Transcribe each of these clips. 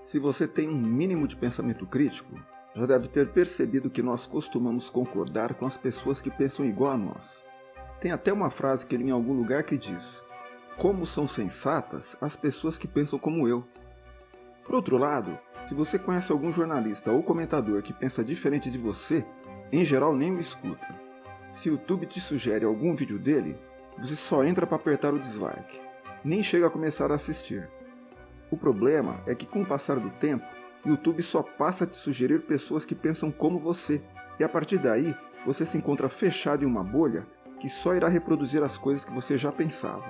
Se você tem um mínimo de pensamento crítico, já deve ter percebido que nós costumamos concordar com as pessoas que pensam igual a nós. Tem até uma frase que li em algum lugar que diz: "Como são sensatas as pessoas que pensam como eu." Por outro lado, se você conhece algum jornalista ou comentador que pensa diferente de você, em geral nem o escuta. Se o YouTube te sugere algum vídeo dele, você só entra para apertar o dislike, nem chega a começar a assistir. O problema é que com o passar do tempo, o YouTube só passa a te sugerir pessoas que pensam como você, e a partir daí você se encontra fechado em uma bolha que só irá reproduzir as coisas que você já pensava.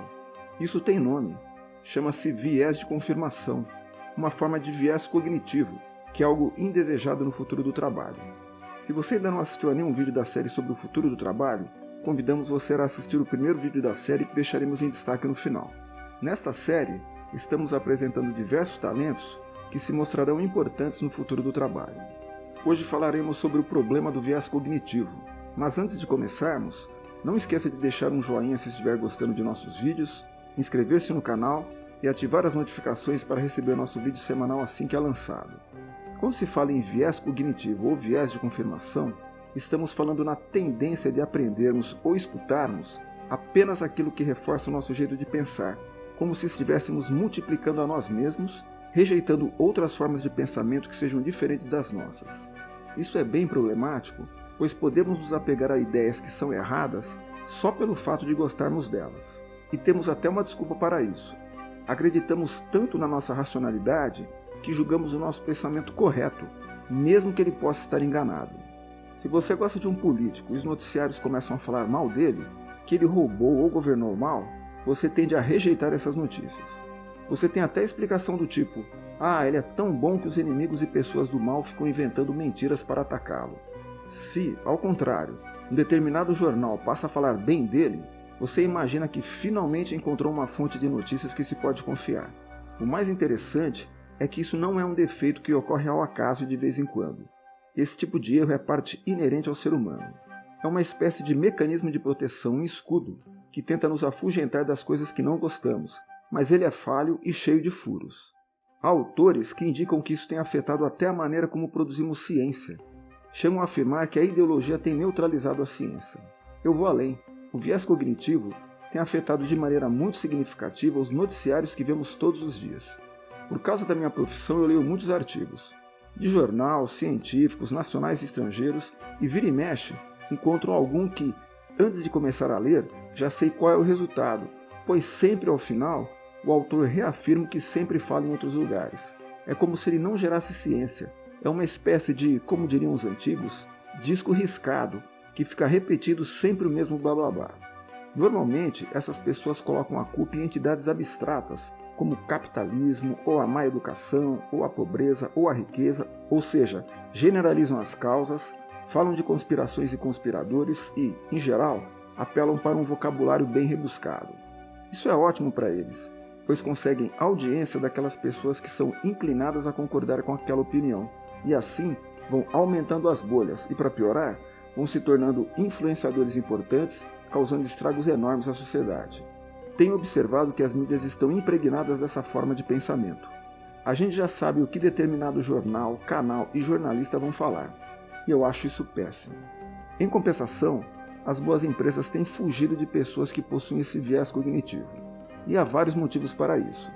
Isso tem nome, chama-se viés de confirmação, uma forma de viés cognitivo, que é algo indesejado no futuro do trabalho. Se você ainda não assistiu a nenhum vídeo da série sobre o futuro do trabalho, convidamos você a assistir o primeiro vídeo da série que deixaremos em destaque no final. Nesta série, estamos apresentando diversos talentos que se mostrarão importantes no futuro do trabalho. Hoje falaremos sobre o problema do viés cognitivo, mas antes de começarmos, não esqueça de deixar um joinha se estiver gostando de nossos vídeos, inscrever-se no canal e ativar as notificações para receber nosso vídeo semanal assim que é lançado. Quando se fala em viés cognitivo ou viés de confirmação, estamos falando na tendência de aprendermos ou escutarmos apenas aquilo que reforça o nosso jeito de pensar, como se estivéssemos multiplicando a nós mesmos, rejeitando outras formas de pensamento que sejam diferentes das nossas. Isso é bem problemático, pois podemos nos apegar a ideias que são erradas só pelo fato de gostarmos delas. E temos até uma desculpa para isso. Acreditamos tanto na nossa racionalidade que julgamos o nosso pensamento correto, mesmo que ele possa estar enganado. Se você gosta de um político e os noticiários começam a falar mal dele, que ele roubou ou governou mal, você tende a rejeitar essas notícias. Você tem até explicação do tipo: "Ah, ele é tão bom que os inimigos e pessoas do mal ficam inventando mentiras para atacá-lo." Se, ao contrário, um determinado jornal passa a falar bem dele, você imagina que finalmente encontrou uma fonte de notícias que se pode confiar. O mais interessante é que isso não é um defeito que ocorre ao acaso de vez em quando. Esse tipo de erro é parte inerente ao ser humano. É uma espécie de mecanismo de proteção, um escudo, que tenta nos afugentar das coisas que não gostamos, mas ele é falho e cheio de furos. Há autores que indicam que isso tem afetado até a maneira como produzimos ciência. Chegam a afirmar que a ideologia tem neutralizado a ciência. Eu vou além. O viés cognitivo tem afetado de maneira muito significativa os noticiários que vemos todos os dias. Por causa da minha profissão, eu leio muitos artigos, de jornal, científicos, nacionais e estrangeiros, e vira e mexe, encontro algum que, antes de começar a ler, já sei qual é o resultado, pois sempre ao final, o autor reafirma o que sempre fala em outros lugares. É como se ele não gerasse ciência. É uma espécie de, como diriam os antigos, disco riscado, que fica repetindo sempre o mesmo blá blá blá. Normalmente, essas pessoas colocam a culpa em entidades abstratas, como o capitalismo, ou a má educação, ou a pobreza, ou a riqueza, ou seja, generalizam as causas, falam de conspirações e conspiradores e, em geral, apelam para um vocabulário bem rebuscado. Isso é ótimo para eles, pois conseguem audiência daquelas pessoas que são inclinadas a concordar com aquela opinião, e assim vão aumentando as bolhas e, para piorar, vão se tornando influenciadores importantes, causando estragos enormes à sociedade. Tenho observado que as mídias estão impregnadas dessa forma de pensamento. A gente já sabe o que determinado jornal, canal e jornalista vão falar, e eu acho isso péssimo. Em compensação, as boas empresas têm fugido de pessoas que possuem esse viés cognitivo, e há vários motivos para isso.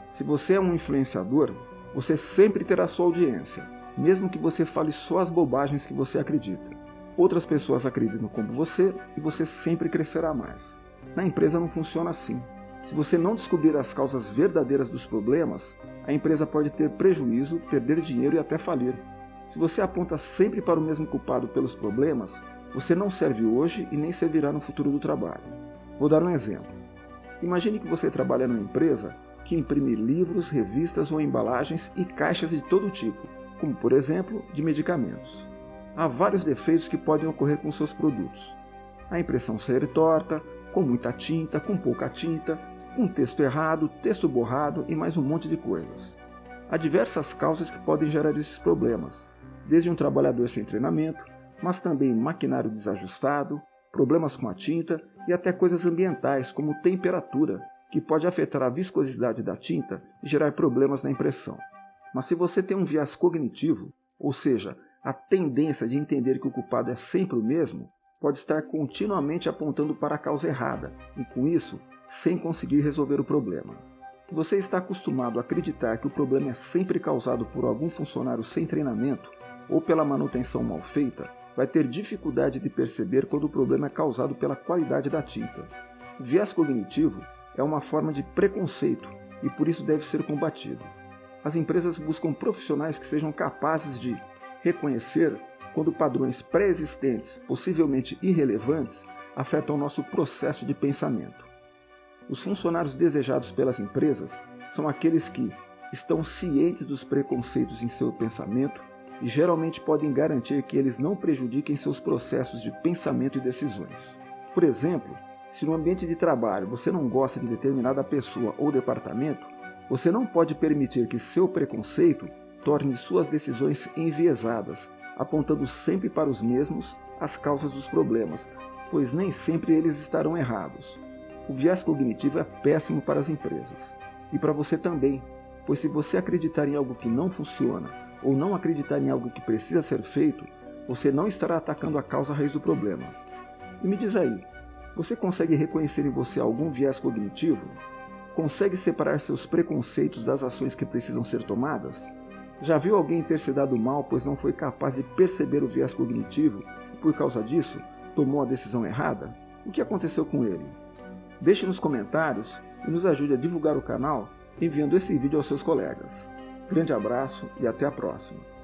Se você é um influenciador, você sempre terá sua audiência, mesmo que você fale só as bobagens que você acredita. Outras pessoas acreditam como você e você sempre crescerá mais. Na empresa não funciona assim. Se você não descobrir as causas verdadeiras dos problemas, a empresa pode ter prejuízo, perder dinheiro e até falir. Se você aponta sempre para o mesmo culpado pelos problemas, você não serve hoje e nem servirá no futuro do trabalho. Vou dar um exemplo. Imagine que você trabalha numa empresa que imprime livros, revistas ou embalagens e caixas de todo tipo, como por exemplo, de medicamentos. Há vários defeitos que podem ocorrer com seus produtos. A impressão ser torta, com muita tinta, com pouca tinta, um texto errado, texto borrado e mais um monte de coisas. Há diversas causas que podem gerar esses problemas, desde um trabalhador sem treinamento, mas também maquinário desajustado, problemas com a tinta e até coisas ambientais como temperatura, que pode afetar a viscosidade da tinta e gerar problemas na impressão. Mas se você tem um viés cognitivo, ou seja, a tendência de entender que o culpado é sempre o mesmo, pode estar continuamente apontando para a causa errada e, com isso, sem conseguir resolver o problema. Se você está acostumado a acreditar que o problema é sempre causado por algum funcionário sem treinamento ou pela manutenção mal feita, vai ter dificuldade de perceber quando o problema é causado pela qualidade da tinta. O viés cognitivo é uma forma de preconceito e por isso deve ser combatido. As empresas buscam profissionais que sejam capazes de reconhecer quando padrões pré-existentes, possivelmente irrelevantes, afetam nosso processo de pensamento. Os funcionários desejados pelas empresas são aqueles que estão cientes dos preconceitos em seu pensamento e geralmente podem garantir que eles não prejudiquem seus processos de pensamento e decisões. Por exemplo, se no ambiente de trabalho você não gosta de determinada pessoa ou departamento, você não pode permitir que seu preconceito torne suas decisões enviesadas, apontando sempre para os mesmos as causas dos problemas, pois nem sempre eles estarão errados. O viés cognitivo é péssimo para as empresas. E para você também, pois se você acreditar em algo que não funciona, ou não acreditar em algo que precisa ser feito, você não estará atacando a causa raiz do problema. E me diz aí, você consegue reconhecer em você algum viés cognitivo? Consegue separar seus preconceitos das ações que precisam ser tomadas? Já viu alguém ter se dado mal pois não foi capaz de perceber o viés cognitivo e por causa disso tomou a decisão errada? O que aconteceu com ele? Deixe nos comentários e nos ajude a divulgar o canal enviando esse vídeo aos seus colegas. Grande abraço e até a próxima!